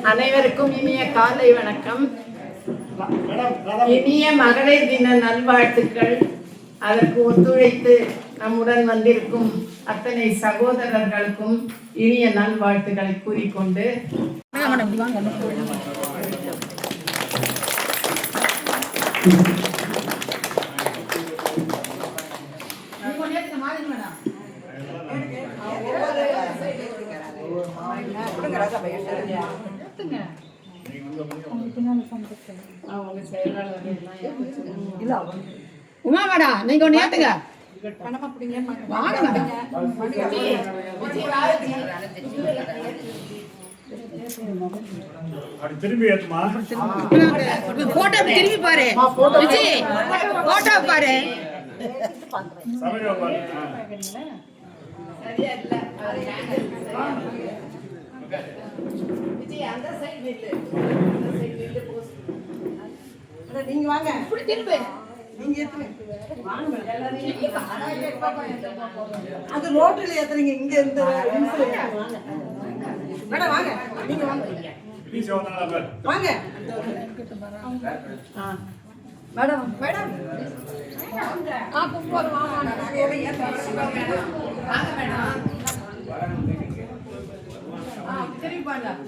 அனைவருக்கும் இனிய காலை வணக்கம். இனிய மகளிர் தின நல்வாழ்த்துக்கள். அதற்கு ஒத்துழைத்து நம்முடன் வந்திருக்கும் அத்தனை சகோதரர்களுக்கும் இனிய நல்வாழ்த்துக்களை கூறிக்கொண்டு உமாவாடா நீங்க ஒண்ணு ஏத்துங்க திரும்பி ஏத்துமா போட்டோ திரும்பி பாரு விஜய் போட்டோ பாரு நீங்க வாங்க திரும்ப நீங்க அது ரோட்டில் ஏத்துறீங்க இங்க இருந்து மேடம் வாங்க நீங்க வாங்க வாங்க மேடம் மேடம் திரும்பி பாருங்க.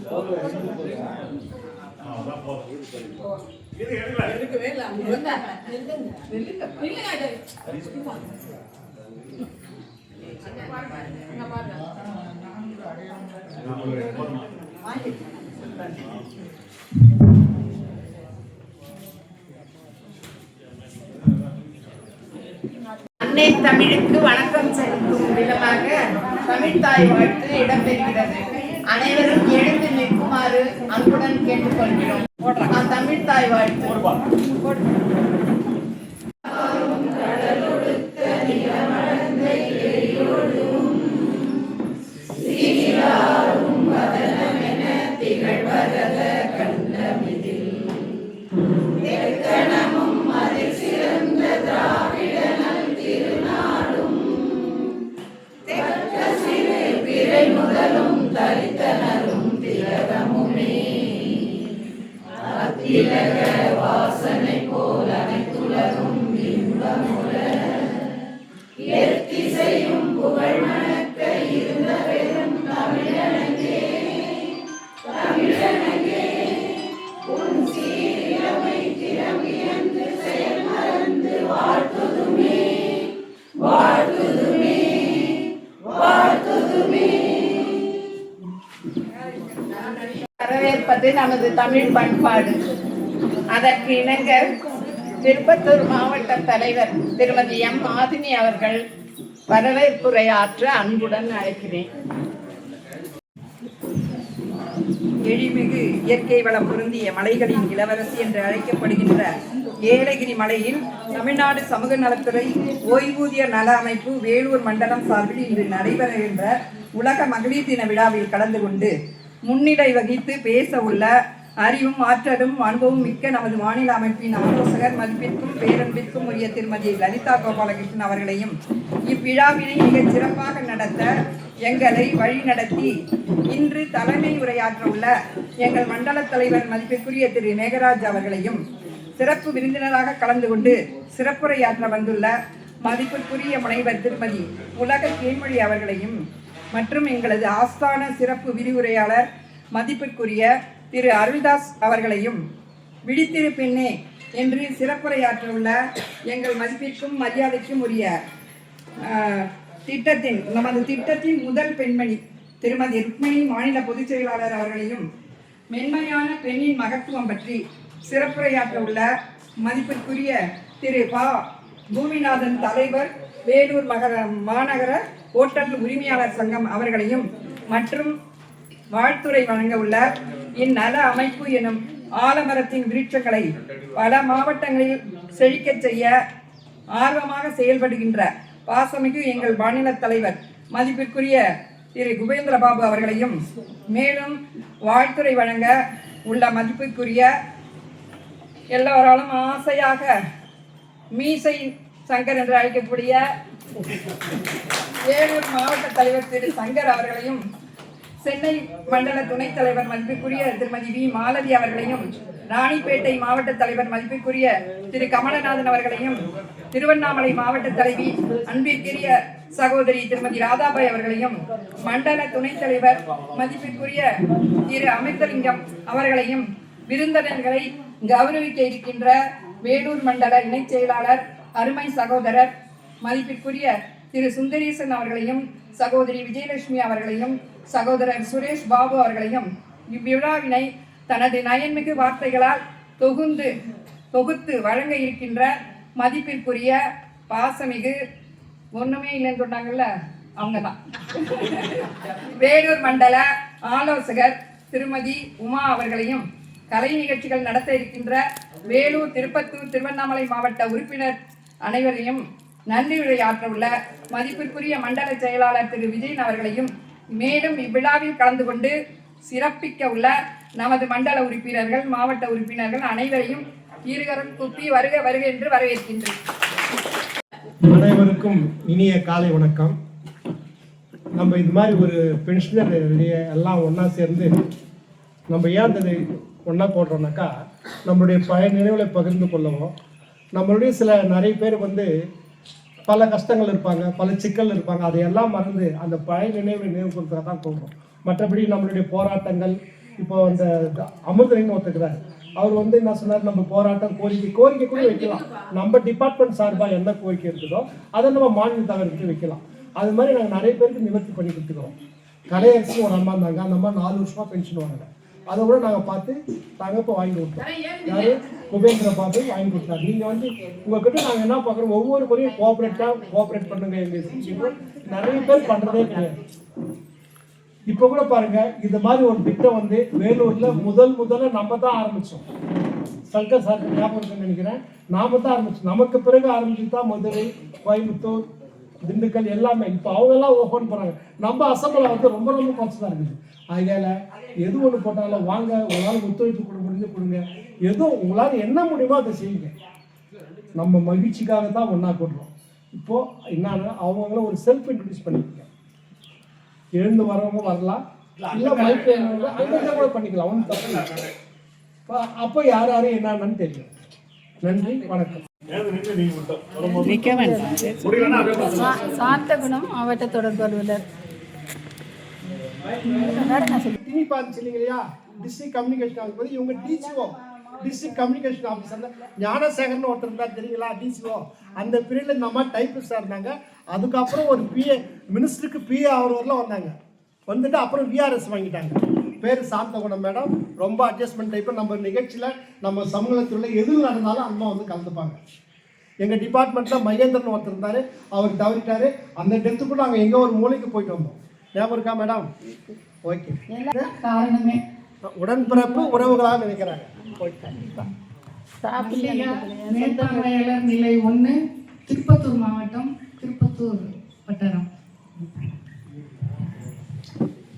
அன்னை தமிழுக்கு வணக்கம் செலுத்தும் விதமாக தமிழ்த்தாய் வாழ்த்து இடம்பெறுகிறது. அனைவரும் எழுந்து நிற்குமாறு அன்புடன் கேட்டுக்கொள்கிறோம். தமிழ்த்தாய் வாழ்த்து. வாசனை போல அனைத்துலகும் இன்பமுற எத்திசையும் புகழ் மணக்க இருந்த பெரும் தமிழனங்கே தமிழனங்கே உன் சீரமை திறமியந்து செயல் மறந்து வாழ்த்துதுமே வாழ்த்துதுமே வாழ்த்துதுமே. வரவேற்பது நமது தமிழ் பண்பாடு. அதற்கு இணங்க திருப்பத்தூர் மாவட்ட தலைவர் திருமதி எம் மாதினி அவர்கள் வரவேற்புரையாற்ற அன்புடன் அழைக்கிறேன். எழிமிகு இயற்கை வளம் பொருந்திய மலைகளின் இளவரசி என்று அழைக்கப்படுகின்ற ஏலகிரி மலையில் தமிழ்நாடு சமூக நலத்துறை ஓய்வூதிய நல அமைப்பு வேலூர் மண்டலம் சார்பில் இன்று நடைபெறுகின்ற உலக மகளிர் தின விழாவில் கலந்து கொண்டு முன்னிலை வகித்து பேச உள்ள அறிவும் ஆற்றலும் அனுபவம் மிக்க நமது மாநில அமைப்பின் ஆலோசகர் மதிப்பிற்கும் பேரன்பிற்கும் உரிய திருமதி லலிதா கோபாலகிருஷ்ணன் அவர்களையும் இவ்விழாவினை மிகச் சிறப்பாக நடத்த எங்களை வழிநடத்தி இன்று தலைமை உரையாற்ற உள்ள எங்கள் மண்டல தலைவர் மதிப்பிற்குரிய திரு மேகராஜ் அவர்களையும் சிறப்பு விருந்தினராக கலந்து கொண்டு சிறப்புரையாற்ற வந்துள்ள மதிப்பிற்குரிய முனைவர் திருமதி உலக தேன்மொழி அவர்களையும் மற்றும் எங்களது ஆஸ்தான சிறப்பு விரிவுரையாளர் மதிப்பிற்குரிய திரு அருள்தாஸ் அவர்களையும் விழித்திரு பெண்ணே என்று சிறப்புரையாற்ற உள்ள எங்கள் மதிப்பிற்கும் மரியாதைக்கும் உரிய நமது திட்டத்தின் முதல் பெண்மணி திருமதி ருக்மிணி மாநில பொதுச் செயலாளர் அவர்களையும் மென்மையான பெண்ணின் மகத்துவம் பற்றி சிறப்புரையாற்ற உள்ள மதிப்பிற்குரிய திரு பா பூமிநாதன் தலைவர் வேலூர் மாநகர ஓட்டல் உரிமையாளர் சங்கம் அவர்களையும் மற்றும் வாழ்த்துரை வழங்க உள்ள இந்நல அமைப்பு எனும் ஆலமரத்தின் விருட்சங்களை பல மாவட்டங்களில் செழிக்க செய்ய ஆர்வமாக செயல்படுகின்ற பாசமிகு எங்கள் மாநில தலைவர் மதிப்பிற்குரிய திரு குபேந்திரபாபு அவர்களையும் மேலும் வாழ்த்துரை வழங்க உள்ள மதிப்பிற்குரிய எல்லோராலும் ஆசையாக மீசை சங்கர் என்று அழைக்கக்கூடிய வேலூர் மாவட்ட தலைவர் திரு சங்கர் அவர்களையும் சென்னை மண்டல துணைத் தலைவர் மதிப்பிற்குரிய திருமதி வி மாலதி அவர்களையும், ராணிப்பேட்டை மாவட்ட தலைவர் மதிப்பிற்குரிய திரு கமலநாதன் அவர்களையும், திருவண்ணாமலை மாவட்ட தலைவி அன்பிற்குரிய சகோதரி திருமதி ராதாபாய் அவர்களையும், மண்டல துணைத் தலைவர் மதிப்பிற்குரிய திரு அமிர்தலிங்கம் அவர்களையும், விருந்தினர்களை கௌரவிக்க இருக்கின்ற வேலூர் மண்டல இணைச் செயலாளர் அருமை சகோதரர் மதிப்பிற்குரிய திரு சுந்தரேசன் அவர்களையும், சகோதரி விஜயலட்சுமி அவர்களையும், சகோதரர் சுரேஷ் பாபு அவர்களையும் இவ்விழாவினை தனது நயன்மிகு வார்த்தைகளால் தொகுத்து வழங்க இருக்கின்ற மதிப்பிற்குரிய பாசமிகு ஒண்ணுமே இல்லைன்னு சொன்னாங்கல்ல அவங்க தான் வேலூர் மண்டல ஆலோசகர் திருமதி உமா அவர்களையும், கலை நிகழ்ச்சிகள் நடத்த இருக்கின்ற வேலூர், திருப்பத்தூர், திருவண்ணாமலை மாவட்ட உறுப்பினர் அனைவரையும், நன்றி உரையாற்ற உள்ள மதிப்பிற்குரிய மண்டல செயலாளர் திரு விஜயன் அவர்களையும், மேலும் இவ்விழாவில் கலந்து கொண்டு சிறப்பிக்க உள்ள நமது மண்டல உறுப்பினர்கள், மாவட்ட உறுப்பினர்கள் அனைவரையும் இருகரம் கூப்பி வருக வருக என்று வரவேற்கின்றேன். அனைவருக்கும் இனிய காலை வணக்கம். நம்ம இது மாதிரி ஒரு பென்ஷனர் எல்லாம் ஒன்றா சேர்ந்து நம்ம ஏன் அதை ஒன்றா போடுறோம்னாக்கா, நம்மளுடைய பழைய நினைவுகளை பகிர்ந்து கொள்ளவும், நம்மளுடைய நிறைய பேர் பல கஷ்டங்கள் இருப்பாங்க, பல சிக்கல் இருப்பாங்க, அதையெல்லாம் மறந்து அந்த பழைய நினைவு கொடுத்தா தான் போடுறோம். மற்றபடி நம்மளுடைய போராட்டங்கள், இப்போ அந்த அமிர்தலிங்கம் ஒத்துக்கிறார், அவர் என்ன சொன்னார், நம்ம போராட்டம் கோரிக்கை கூட வைக்கலாம். நம்ம டிபார்ட்மெண்ட் சார்பாக என்ன கோரிக்கை இருக்குதோ அதை நம்ம மாநில தலைவருக்கு வைக்கலாம். அது மாதிரி நாங்கள் நிறைய பேருக்கு நிவர்த்தி பண்ணி கொடுத்துக்கிறோம். கடையரசு ஒரு அம்மா இருந்தாங்க, அந்த அம்மா 4 வருஷமாக பென்ஷன் வாங்கினாங்க. அதை கூட நாங்கள் பார்த்து நாங்கள் இப்போ வாங்கி கொடுத்தோம். யாரு குபேந்திர பாபு வாங்கி கொடுத்தாரு. நீங்கள் உங்ககிட்ட நாங்கள் என்ன பார்க்குறோம், ஒவ்வொரு குறையும் கோஆப்ரேட் பண்ணுங்க. எங்கள் நிறைய பேர் பண்ணுறதே கிடையாது. இப்போ கூட பாருங்க, இந்த மாதிரி ஒரு திட்டம் வேலூர்ல முதல்ல நம்ம தான் ஆரம்பிச்சோம். சங்கர் சார் ஞாபகம் இருக்குன்னு நினைக்கிறேன், நாம தான் ஆரம்பிச்சோம். நமக்கு பிறகு ஆரம்பிச்சு தான் மதுரை, கோயம்புத்தூர், திண்டுக்கல் எல்லாமே. இப்போ அவங்கெல்லாம் ஓப்பன் பண்ணுறாங்க. நம்ம அசம்பிள் ரொம்ப குறைச்சு தான் இருக்குது. அதனால எது ஒன்று போட்டாலும் வாங்க, உங்களால் ஒத்துழைப்பு கொடுங்க, ஏதோ உங்களால் என்ன முடியுமோ அதை செய்யுங்க. நம்ம மகிழ்ச்சிக்காக தான் ஒன்றா கொடுறோம். இப்போது என்னன்னா, அவங்கள ஒரு செல்ஃப் இன்ட்ரடியூஸ் பண்ணிக்கோங்க. எழுந்து வரவங்க வரலாம், இல்லை மைக்கு அங்கே கூட பண்ணிக்கலாம், ஒன்றும் தப்பு இல்லை. அப்போ யார் என்னன்னு தெரியும். நன்றி, வணக்கம். சாத்தகுணம் மாவட்ட தொடர்பு அலுவலர் இல்லையா, டிஸ்ட்ரிக்ட் கம்யூனிகேஷன் ஆஃபீஸர். இவங்க டிசிஓ, டிஸ்ட்ரிக்ட் கம்யூனிகேஷன் ஆஃபீஸர் ஞானசேகர்னு ஒருத்தர் இருந்தார் தெரியுங்களா, டிசிஓ. அந்த பீரியட்ல இந்த மாதிரி டைப்பிஸ்டாக இருந்தாங்க. அதுக்கப்புறம் ஒரு பிஏ, மினிஸ்டருக்கு பிஏ வரலாம் வந்துட்டு அப்புறம் விஆர்எஸ் வாங்கிட்டாங்க. பேர் சாந்தகுணம் மேடம். ரொம்ப அட்ஜஸ்ட்மெண்ட் டைப்பு. நம்ம நிகழ்ச்சியில் நம்ம சமூகத்தில் எது நடந்தாலும் அம்மா கலந்துப்பாங்க. எங்கள் டிபார்ட்மெண்ட்டில் மகேந்திரன் ஒருத்தர் இருந்தார், அவர் தவறிட்டார். அந்த டெத்துக்குள்ள நாங்கள் எங்கே ஒரு மூலைக்கு போயிட்டு வந்தோம். ஞாபகம் இருக்கா மேடம்? ஓகே. காரணமே உடன்பிறப்பு உறவுகளாக நினைக்கிறாங்க. மேற்பார்வையாளர் நிலை 1, திருப்பத்தூர் மாவட்டம், திருப்பத்தூர் வட்டாரம்.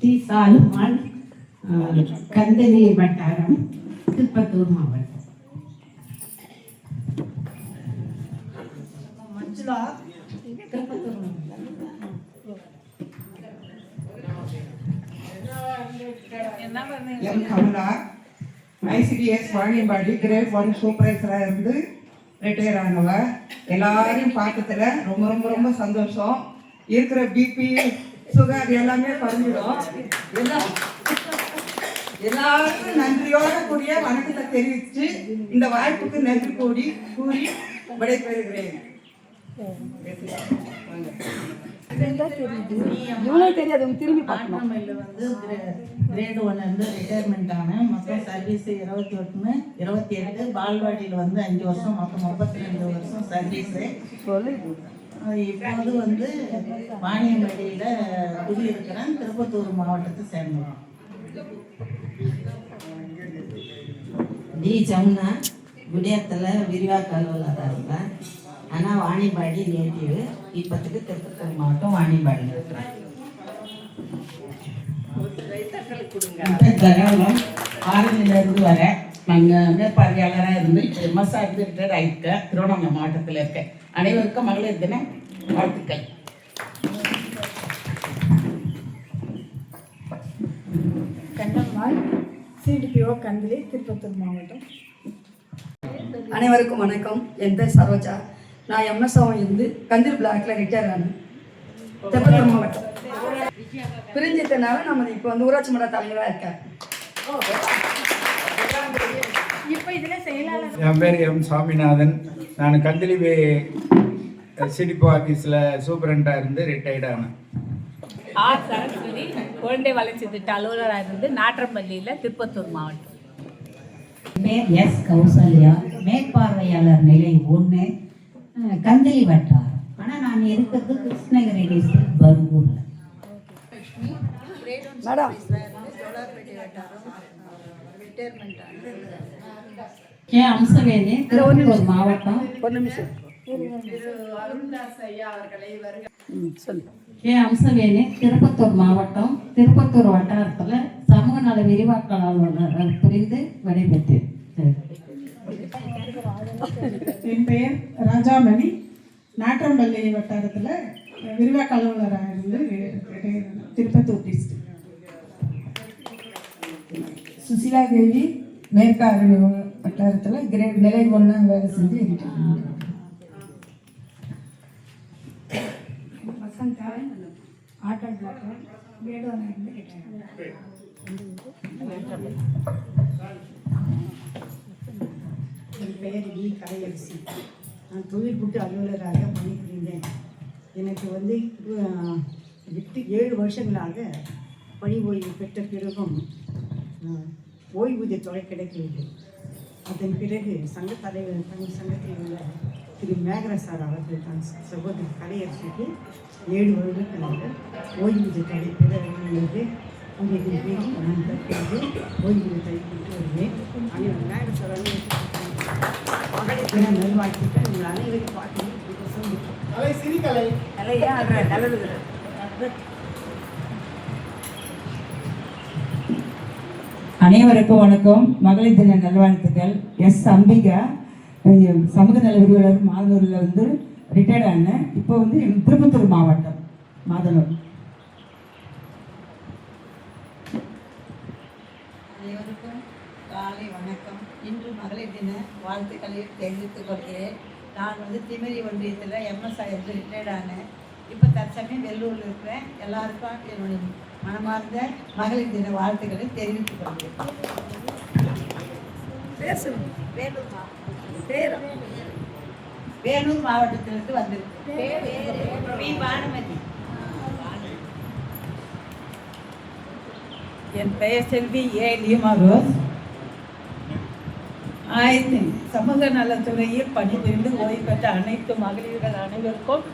டி சாலுமான், கந்தனி வட்டாரம், திருப்பத்தூர் மாவட்டம். மஞ்சுளா, திருப்பத்தூர் மாவட்டம். M Kamala, ICDS Vaniyambadi grade 1 சூப்பர்வைசராக இருந்து ரிட்டையர் ஆனவ. எல்லாரையும் பார்த்ததுல ரொம்ப ரொம்ப ரொம்ப சந்தோஷம். இருக்கிற பிபி, சுகர் எல்லாமே குறைஞ்சிடும். எல்லாருக்கும் நன்றியோட கூடிய வணக்கத்தை தெரிவித்து இந்த வாய்ப்புக்கு நன்றி கூறி விடைபெறுகிறேன். திரும்பி கிரேட் 1 ரிட்டையர்மெண்ட் ஆனேன். மொத்தம் சர்வீஸ் 28, 28. பால்வாடியில் 5 வருஷம், மொத்தம் 32 வருஷம் சர்வீஸு. இப்போது வாணியம்பாடியில் குடியிருக்கிறேன். திருப்பத்தூர் மாவட்டத்தை சேர்ந்தோம். டி ஜமுனா, குடியாத்தில் விரிவாக்க அலுவலராக இருந்தேன். ஆனால் வாணியம்பாடி நேட்டிவ். இப்போத்துக்கு திருப்பத்தூர் மாவட்டம் வாணியம்பாடியில் இருக்கிறேன். தகவலம் ஆரஞ்சிலிருந்து வரேன். நாங்கள் மேற்பார்வையாளராக இருந்து இப்போ எம்எஸ்ஆர் இருந்து ரிட்டையர் ஆகியிருக்கேன். திருவண்ணாமலை மாவட்டத்தில் இருக்கேன். அனைவருக்கும் மகளிர் தின வாழ்த்துக்கள். பெருமாள், சிடிபிஓ கந்திலி, திருப்பத்தூர் மாவட்டம். அனைவருக்கும் வணக்கம். என் பேர் சரோஜா. நான் எம்எஸ்ஆவும் இருந்து கந்தில் பிளாக்ல ரிட்டையர் ஆனேன். திருப்பத்தூர் மாவட்டம். பிரிஞ்சதுனால நம்ம இப்போ வந்து ஊராட்சி மன்ற தலைவராக இருக்கேன். என் பேர் எம் சாமிநாதன். நான் கந்திலி சிடிபோ ஆஃபீஸில் சூப்பரண்டாக இருந்து ரிட்டையர்ட் ஆனேன். ஆர் சரஸ்வதி, குழந்தை வளர்ச்சி திட்ட அலுவலராக இருந்து நாற்றம்பள்ளியில், திருப்பத்தூர் மாவட்டம். பேர் எஸ் கௌசல்யா, மேற்பார்வையாளர் நிலை 1, கந்திலி வட்டாரம். ஆனால் நான் இருக்கிறது கிருஷ்ணகிரி டிஸ்ட்ரிக்ட் பர்கூரில். மேடம் கே அம்சவேணி, திருப்பத்தூர் மாவட்டம். கே அம்சவேணி, திருப்பத்தூர் மாவட்டம், திருப்பத்தூர் வட்டாரத்தில் சமூக நல விரிவாக்கலாளர் புரிந்து விடைபெற்றேன். என் பெயர் ராஜாமணி, நாற்றம்பள்ளி வட்டாரத்தில் விரிவாக்க அலுவலராக இருந்து திருப்பத்தூர் டிஸ்ட்ரிக்ட். சுசிலா தேவி, மேற்காடு வட்டாரத்தில் கிரேட் நிலை 1 வேலை செஞ்சு இருக்கேன். வசந்தா, ஆட்டல் டாக்டர், வேடுவனா இருந்து இருக்கேன். என் பெயர் வி கலையரசி. நான் தொழில்புட்டு அலுவலராக பணிபுரிந்தேன். எனக்கு வந்து விட்டு 7 வருஷங்களாக பணி ஓய்வு பெற்ற பிறகும் ஓய்வூதிய தொகை கிடைக்கவில்லை. அதன் பிறகு சங்கத் தலைவர் சங்கத்தில் உள்ள திரு மேகராஜ் சார் அவர்கள் தான் சகோதரி கலையரசிக்கு 7 வருடங்களாக ஓய்வூதிய தொகை பெற வேண்டும் உங்களுக்கு நான் தற்போது ஓய்வூதிய தொகை பெற்று வருவேன். ஆனால் மேகராஜ் சார் மகளிர் நல்வாழ்த்துக்கள் உங்கள் அனைவரும் பார்த்து அனைவருக்கும் வணக்கம். மகளிர் தின நல்வாழ்த்துக்கள். எஸ் அம்பிகா, சமூக நல விரிவாளர் மாதனூரில் வந்து ரிட்டையர்ட் ஆனேன். இப்போ வந்து திருப்பத்தூர் மாவட்டம் மாதனூர். அனைவருக்கும் காலை வணக்கம். இன்று மகளிர் தின வாழ்த்துக்களை தெரிவித்துக் கொள்கிறேன். நான் வந்து திமிரி ஒன்றியத்தில் எம்எஸ்ஆ இருந்து ரிட்டையர்ட் ஆனேன். இப்போ தற்சமயம் வெள்ளூரில் இருக்கிறேன். எல்லாருக்கும் என்னுடைய மனமார்ந்த மகளிர் தின வாழ்த்துக்களை தெரிவித்துக் கொள்கிறேன். வேலூர் மாவட்டத்திலிருந்து வந்திருக்கேன். பானுமதி. என் பெயர் செல்வி ஏ லீமாரோஸ். சமூக நலத்துறையில் பணிபுரிந்து ஓய்வு பெற்ற அனைத்து மகளிர்கள் அனைவருக்கும்,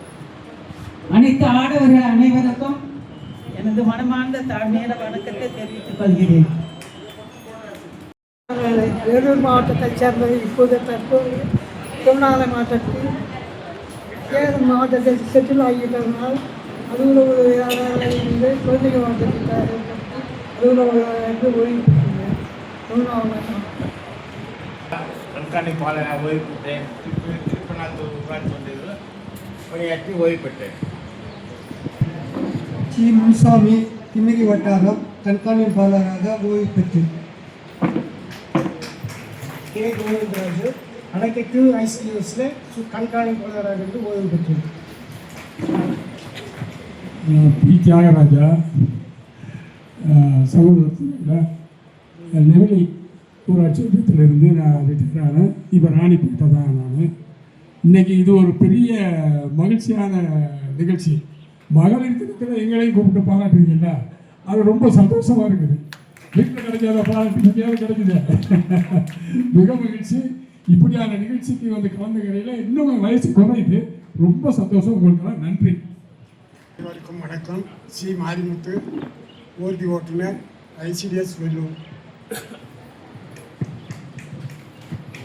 அனைத்து ஆடவர்கள் அனைவருக்கும் எனது மனமார்ந்த தாழ்மையான வணக்கத்தை தெரிவித்துக் கொள்கிறேன். வேலூர் மாவட்டத்தைச் சேர்ந்த இப்போது தற்போது திருவண்ணாமலை மாவட்டத்தில் சேலம் மாவட்டத்தில் செட்டில் ஆகிவிட்டதனால் அலுவலக உதவியாளராக இருந்து குழந்தைகள் மாவட்டத்தில் அலுவலக உதவியாளருக்கு ஓய்வு பெற்றுள்ளேன். திருவண்ணாமலை கண்காணிப்பாளராக ஓய்வு பெற்றேன். திருப்பநாத்தூர் ஊராட்சி ஒன்றியத்தில் பணியாற்றி ஓய்வு பெற்றேன். சி முனுசாமி, திமிரி வட்டாரம், கண்காணிப்பாளராக ஓய்வு பெற்றேன். கே கோவிந்தராஜு, அணைக்கட்டு ஐசிடிஎஸில் கண்காணிப்பாளராக இருந்து ஓய்வு பெற்றேன். பி தியாகராஜா, சமூகத்தில் நெமிலி ஊராட்சி ஒன்றியத்திலிருந்து நான் ரிட்டையர் ஆனேன். இப்போ ராணிப்பேட்டை தான் நான். இன்றைக்கி இது ஒரு பெரிய மகிழ்ச்சியான நிகழ்ச்சி. மகளிர் தினத்தில் எங்களையும் கூப்பிட்டு பாராட்டுறீங்களா, அது ரொம்ப சந்தோஷமாக இருக்குது. வீட்டில் கிடைக்காத பாராட்டு எங்கேயாவது கிடைக்குது. மிக மகிழ்ச்சி. இப்படியான நிகழ்ச்சிக்கு வந்து கலந்துக்கிறையில் இன்னும் வயசு குறையுது. ரொம்ப சந்தோஷம். உங்களுக்கெல்லாம் நன்றி. அனைவருக்கும் வணக்கம். சி மாரிமுத்து, ஊர்தி ஓட்டுநர், ஐசிடிஎஸ் வெள்ளூர்.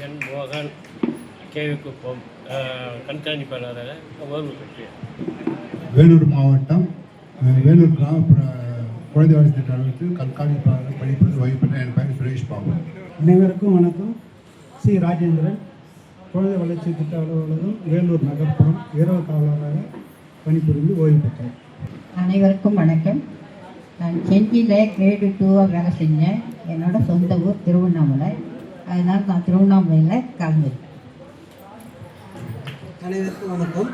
என் மோகன், கேவிக்குப்பம், கண்காணிப்பாளராக ஓய்வு பெற்றேன். வேலூர் மாவட்டம், வேலூர் கிராமப்புற குழந்தை வளர்ச்சி திட்ட அலுவலகத்தில் கண்காணிப்பாளர் பணிபுரிந்து ஓய்வு பெற்ற என் பெயர் சுரேஷ் பாபு. அனைவருக்கும் வணக்கம். சி ராஜேந்திரன், குழந்தை வளர்ச்சி திட்ட அலுவலகம், வேலூர் நகர்ப்புறம், இரவு காவலராக பணிபுரிந்து ஓய்வு பெற்றேன். அனைவருக்கும் வணக்கம். நான் செஞ்சியில் கிரேடு 2 வேலை செஞ்சேன். என்னோட சொந்த ஊர் திருவண்ணாமலை. அதனால் நான் திருவண்ணாமலையில் கலந்துருக்கேன். அனைவருக்கும் வணக்கம்.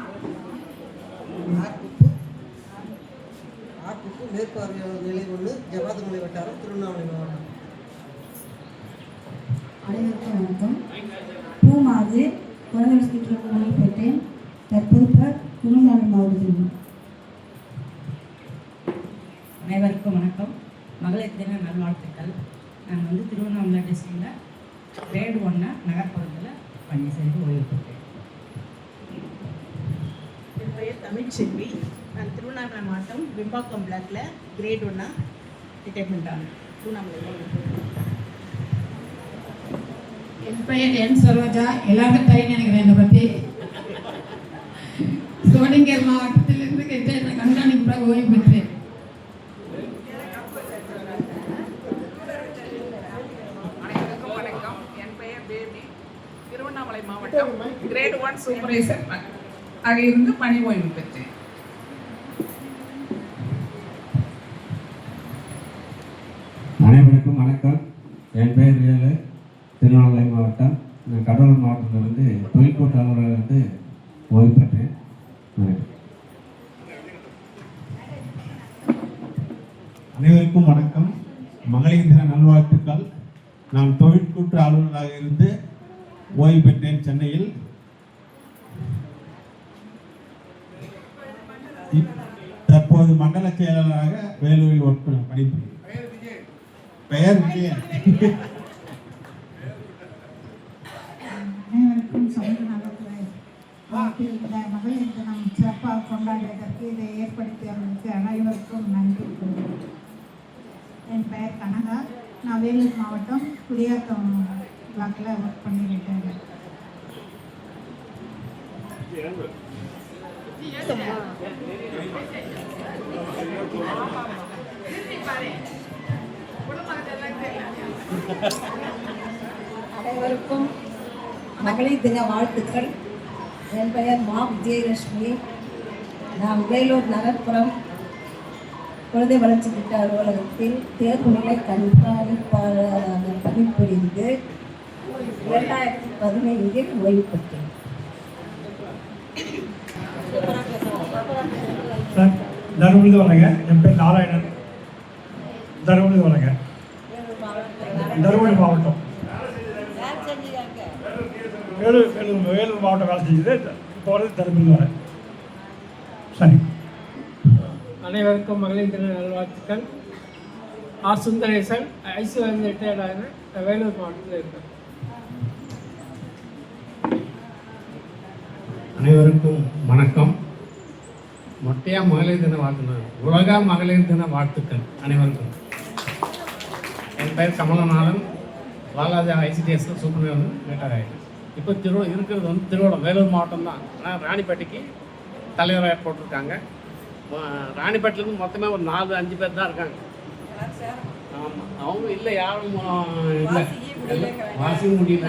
ஆர்குப்பு மேற்பார்வையாளர் நிலை 1 ஜவாதுமலை வட்டாரம் திருவண்ணாமலை மாவட்டம். அனைவருக்கும் வணக்கம். பூமாது குழந்தை சுற்றுலா பெற்றேன். தற்போது திருவண்ணாமலை மாவட்டத்தில். அனைவருக்கும் வணக்கம். மகளிர் தின நல்வாழ்த்துக்கள். நான் வந்து திருவண்ணாமலை டிஸ்ட்ரிக்டில் கிரேட் 1 நகர்ப்புறத்தில் பணி செய்து ஓய்வு பெற்றேன். என் பெயர் தமிழ்ச்செல்வி. நான் திருவண்ணாமலை மாவட்டம் விம்பாக்கம் பிளாக்ல கிரேட் 1 ரிட்டைர்மெண்ட் ஆனேன். திருவண்ணாமலை. என் பெயர் என் சரோஜா. எல்லாருக்கும் தெரியும் நினைக்கிறேன் என்னை பற்றி. சோளிங்கர் மாவட்டத்திலிருந்து கண்காணிப்பாக ஓய்வு பெற்றேன். அனைவருக்கும் வணக்கம். என் பெயர் பேபி. திருவண்ணாமலை மாவட்டம் கிரேட் 1 சூப்பர்வைசர் ஆக இருந்து பணி ஓய்வு பெற்றேன். அனைவருக்கும் வணக்கம். என் பெயர் வேலு. திருவண்ணாமலை மாவட்டம். நான் கடலூர் மாவட்டத்திலிருந்து தொழில்கூட்ட அலுவலர் ஓய்வு பெற்றேன். அனைவருக்கும் வணக்கம். மகளிர் தின நல்வாழ்த்துக்கள். நான் தொழிற்கூட்டு அலுவலராக இருந்து ஓய்வு பெற்றேன் சென்னையில். தற்போது மண்டல செயலாளராக வேலூரில் பணிபுரிகிறேன். பெயர் விஜயன். அனைவருக்கும் சமூக நலத்துறை இந்த மகளிர் தினம் சிறப்பாக கொண்டாடுவதற்கு இதை ஏற்படுத்தியவர்களுக்கு அனைவருக்கும் நன்றி. என் பெயர் கனகா. நான் வேலூர் மாவட்டம் குடியாத்தம் பிளாக்கில் ஒர்க் பண்ணியிருக்கேன். அனைவருக்கும் மகளிர் தின வாழ்த்துக்கள். என் பெயர் மா விஜயலட்சுமி. நான் வேலூர் நகர்ப்புறம் குழந்தை வளர்ச்சி திட்ட அலுவலகத்தில் தேர்வு நிலை கண்காணிப்பாளராக பணிபுரிந்து 2015 ஓய்வு பெற்றேன். சார் தருமபுரி வரேங்க. என் பேர் நாராயணன். தருமபுரி வரேங்க. தருமபுரி மாவட்டம். வேலூர் மாவட்டம் வேலை செஞ்சது. இப்போ வரது தருமபுரி வரேன். சரி. அனைவருக்கும் மகளிர் தின நல்வாழ்த்துக்கள். ஆர் சுந்தரேசன். ஐசியூ ரிட்டையர்ட் ஆகிறேன். வேலூர் மாவட்டத்தில் இருக்கேன். அனைவருக்கும் வணக்கம். மொட்டையா மகளிர் தின வாழ்த்துக்கள். உலக மகளிர் தின வாழ்த்துக்கள் அனைவருக்கும். என் பெயர் கமலநாதன். பாலாஜி ஐசிடிஎஸ்ல சூப்பர்வைசர் ரிட்டையர் ஆகிட்டேன். இப்போ இருக்கிறது வந்து திருவள்ளம் வேலூர் மாவட்டம் தான். ஆனால் ராணிப்பேட்டைக்கு தலைவராக போட்டிருக்காங்க. ராணிப்பேட்டிலேருந்து மொத்தமே ஒரு 4-5 பேர் தான் இருக்காங்க. ஆமாம், அவங்க இல்லை, யாரும் இல்லை, வாசிக்க முடியல.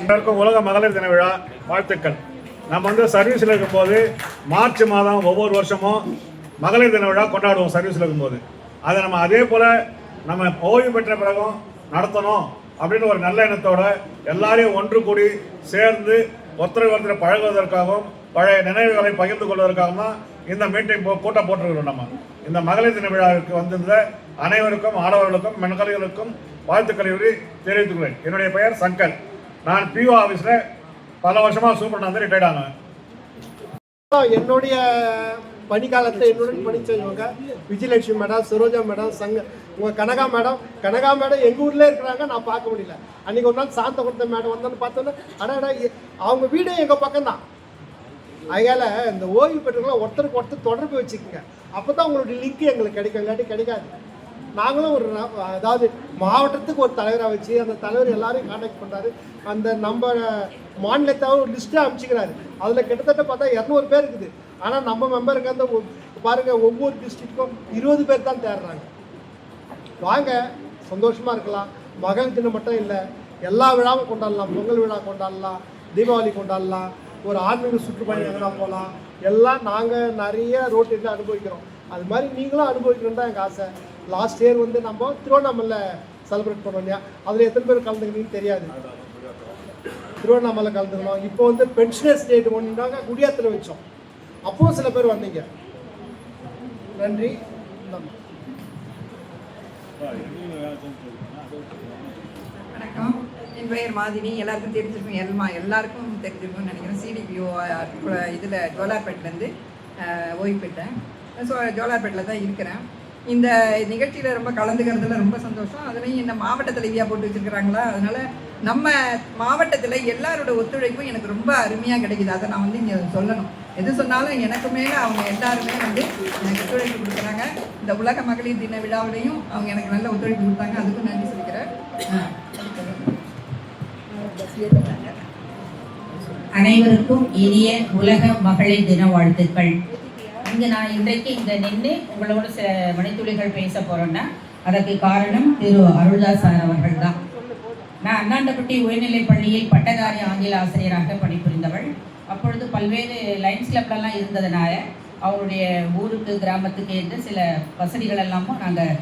எல்லாருக்கும் உலக மகளிர் தின விழா வாழ்த்துக்கள். நம்ம வந்து சர்வீஸில் இருக்கும்போது மார்ச் மாதம் ஒவ்வொரு வருஷமும் மகளிர் தின விழா கொண்டாடுவோம். சர்வீஸில் இருக்கும்போது அதை நம்ம அதே போல் நம்ம ஓய்வு பெற்ற பிறகும் நடத்தணும் அப்படின்னு ஒரு நல்ல எண்ணத்தோட எல்லாரையும் ஒன்று கூடி சேர்ந்து ஒருத்தர் பழகுவதற்காகவும் பழைய நினைவுகளை பகிர்ந்து கொள்வதற்காகவும் தான் இந்த மீட்டிங் கூட்டம் போட்டிருக்கிறோம். நம்ம இந்த மகளிர் தின விழாவிற்கு வந்திருந்த அனைவருக்கும், ஆடவர்களுக்கும், மகளிர்களுக்கும் வாழ்த்துக்களை தெரிவித்துக் கொள்கிறேன். என்னுடைய பெயர் சங்கர். நான் பிஓ ஆஃபீஸில் பல வருஷமாக சூப்பர் ரிட்டையர்ட் ஆனேன். என்னுடைய பணிக்காலத்தை என்னுடன் பணி செய்வாங்க விஜயலட்சுமி மேடம், சரோஜா மேடம், உங்கள் கனகா மேடம் எங்கள் ஊரில் இருக்கிறாங்க. நான் பார்க்க முடியல. அன்றைக்கி ஒரு நாள் சாந்த கொடுத்த மேடம் வந்தோன்னு பார்த்தோன்னா அடா அவங்க வீடு எங்கள் பக்கம்தான். அதனால் இந்த ஓய்வு பெற்றவங்களாம் ஒருத்தருக்கு ஒருத்தர் தொடர்பு வச்சுக்கோங்க. அப்போ தான் உங்களுடைய லிங்க் எங்களுக்கு கிடைக்கும், கிடைக்காது. நாங்களும் ஒரு அதாவது மாவட்டத்துக்கு ஒரு தலைவராக வச்சு அந்த தலைவர் எல்லாரையும் கான்டாக்ட் பண்ணுறாரு. அந்த நம்ம மாநிலத்தால் ஒரு லிஸ்ட்டாக அமைச்சிக்கிறாரு. அதில் கிட்டத்தட்ட பார்த்தா 200 பேர் இருக்குது. ஆனால் நம்ம மெம்பருக்கு அந்த பாருங்கள், ஒவ்வொரு டிஸ்ட்ரிக்டும் 20 பேர் தான் தேடுறாங்க. வாங்க, சந்தோஷமாக இருக்கலாம். மகளிர் தினம் மட்டும் இல்லை, எல்லா விழாவும் கொண்டாடலாம். பொங்கல் விழா கொண்டாடலாம், தீபாவளி கொண்டாடலாம், ஒரு ஆன்மீக சுற்றுப்பயணம் எங்கன்னா போகலாம். எல்லாம் நாங்கள் நிறைய ரோட்டில் அனுபவிக்கிறோம். அது மாதிரி நீங்களும் அனுபவிக்கணுன்னு தான் எங்கள் ஆசை. லாஸ்ட் இயர் வந்து நம்ம திருவண்ணாமலை செலிப்ரேட் பண்ணோம் இல்லையா, அதில் எத்தனை பேர் கலந்துக்கிறீங்கன்னு தெரியாது. திருவண்ணாமலை கலந்துக்கணும். இப்போ வந்து பென்ஷனர்ஸ் டேட் ஒன்றாக குடியாத்தில் வச்சோம், அப்போது சில பேர் வந்தீங்க. நன்றி. வணக்கம், என் பெயர் மாதினி. எல்லாருக்கும் தெரிஞ்சிருக்கும், எல்லாருக்கும் தெரிஞ்சிருக்கும்னு நினைக்கிறேன். சிடிபிஓ இதில் ஜோலார்பேட்டிலேருந்து ஓய்வு பெற்றேன். ஸோ ஜோலார்பேட்டில் தான் இருக்கிறேன். இந்த நிகழ்ச்சியில் ரொம்ப கலந்துக்கிறதுல ரொம்ப சந்தோஷம். அதுலேயும் இந்த மாவட்ட தலைவியாக போட்டு வச்சுருக்கிறாங்களா, அதனால் நம்ம மாவட்டத்தில் எல்லாரோட ஒத்துழைப்பும் எனக்கு ரொம்ப அருமையாக கிடைக்குது. அதை நான் வந்து இங்கே சொல்லணும். எது சொன்னாலும் எனக்கு மேலே அவங்க எல்லாருமே வந்து எனக்கு ஒத்துழைப்பு கொடுக்குறாங்க. இந்த உலக மகளிர் தின விழாவிலையும் அவங்க எனக்கு நல்ல ஒத்துழைப்பு கொடுத்தாங்க, அதுக்கும் நன்றி சொல்லிக்கிறேன். அனைவருக்கும் இனிய உலக மகளிர் தின வாழ்த்துக்கள். இங்கே நான் இன்றைக்கு இங்கே நின்று உங்களோட சில மணித்துளிகள் பேச போகிறேன்னா அதற்கு காரணம் திரு அருள்தாஸ் சார் அவர்கள் தான். நான் அண்ணாண்டப்பட்டி உயர்நிலைப் பள்ளியில் பட்டதாரி ஆங்கில ஆசிரியராக பணிபுரிந்தவள். அப்பொழுது பல்வேறு லைன்ஸ் கிளப்லாம் இருந்ததுனால அவருடைய ஊருக்கு கிராமத்துக்கு என்று சில வசதிகள் எல்லாமும் நாங்கள்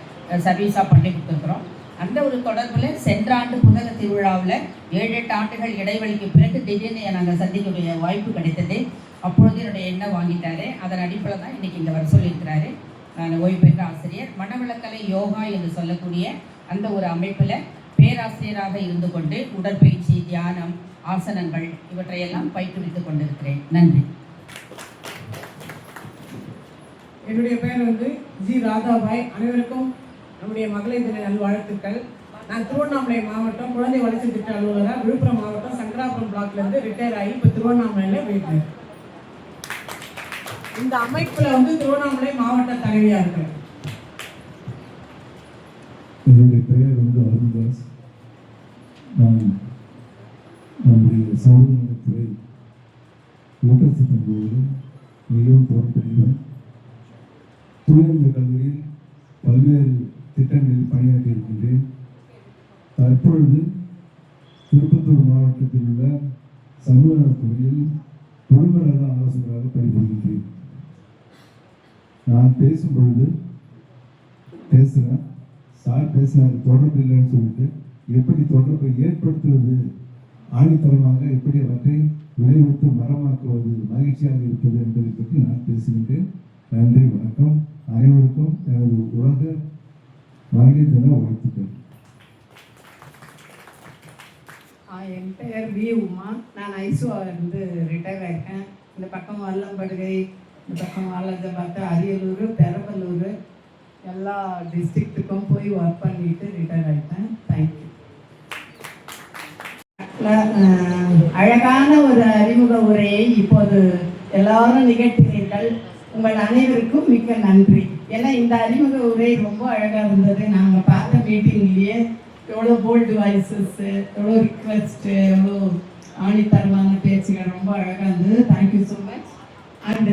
சர்வீஸாக பண்ணி கொடுத்துருக்குறோம். அந்த ஒரு தொடர்பில் சென்ற ஆண்டு புத்தக திருவிழாவில் 7-8 ஆண்டுகள் இடைவெளிக்கு பிறகு திடீர்னு நாங்கள் சந்திக்கக்கூடிய வாய்ப்பு கிடைத்தது. அப்பொழுது என்னுடைய எண்ணெய் வாங்கிட்டாரு. அதன் அடிப்படையில் தான் இன்றைக்கி இங்கே வர சொல்லியிருக்கிறாரு. நான் ஓய்வு பெற்ற ஆசிரியர், மனவளக்கலை யோகா என்று சொல்லக்கூடிய அந்த ஒரு அமைப்பில் பேராசிரியராக இருந்து கொண்டு உடற்பயிற்சி, தியானம், ஆசனங்கள் இவற்றையெல்லாம் பயிற்றுவித்துக் கொண்டிருக்கிறேன். நன்றி. என்னுடைய பெயர் வந்து ஜி ராதாபாய். அனைவருக்கும் நம்முடைய மகளிர் தின நல்வாழ்த்துக்கள். நான் திருவண்ணாமலை மாவட்டம் குழந்தை வளர்ச்சி திட்ட அலுவலராக, விழுப்புரம் மாவட்டம் சங்கராபுரம் பிளாக்லேருந்து ரிட்டையர் ஆகி இப்போ திருவண்ணாமலையில் போயிட்டேன். இந்த அமைப்பில் வந்து திருவண்ணாமலை மாவட்ட தலைவியாக இருக்கிறேன். என்னுடைய பெயர் வந்து அருள்தாஸ். நான் நம்முடைய சமூக நலத்துறை ஊட்டச்சத்து போது மிகவும் தோற்படுகிறேன். துணைநிலை கல்லூரியில் பல்வேறு திட்டங்களில் பணியாற்றி இருக்கின்றேன். தற்பொழுது திருப்பத்தூர் மாவட்டத்தில் உள்ள சமூக நலத்துறையில் குடும்ப நல ஆலோசகராக பணிபுரிகின்றேன். நான் பேசும் பொழுது பேசுகிறேன், சார் பேசினார் தொடர்பு இல்லைன்னு சொல்லிட்டு எப்படி தொடர்பை ஏற்படுத்துவது, ஆணித்தரமாக எப்படி அவற்றை விளைவித்து மரமாக்குவது, மகிழ்ச்சியாக இருப்பது என்பதை பற்றி நான் பேசுகின்றேன். நன்றி, வணக்கம். அனைவருக்கும் எனது உலக மகளிர் தின வாழ்த்துக்கள். என் பெயர் வி உமா. நான் ஐசுவாவிலிருந்து ரிட்டையர் ஆகிருக்கேன். இந்த பக்கம் வல்லம்படுகை, இந்த பக்கம் வாலாஜாபாத், அரியலூர், பெரம்பலூர் எல்லா டிஸ்ட்ரிக்ட்டுக்கும் போய் ஒர்க் பண்ணிட்டு ரிட்டையர் ஆகிட்டேன். தேங்க்யூ. அழகான ஒரு அறிமுக உரையை இப்போது எல்லாரும் நிகழ்த்தினீர்கள். உங்கள் அனைவருக்கும் மிக்க நன்றி. ஏன்னா இந்த அறிமுக உரை ரொம்ப அழகாக இருந்தது. நாங்கள் பார்த்த மீட்டிங்லேயே எவ்வளோ போல்டு வாய்ஸஸ், எவ்வளோ ரிக்வெஸ்ட்டு, எவ்வளோ ஆணித்தரமான பேச்சுகள் ரொம்ப அழகாக இருந்தது. Thank you so much. அண்ட்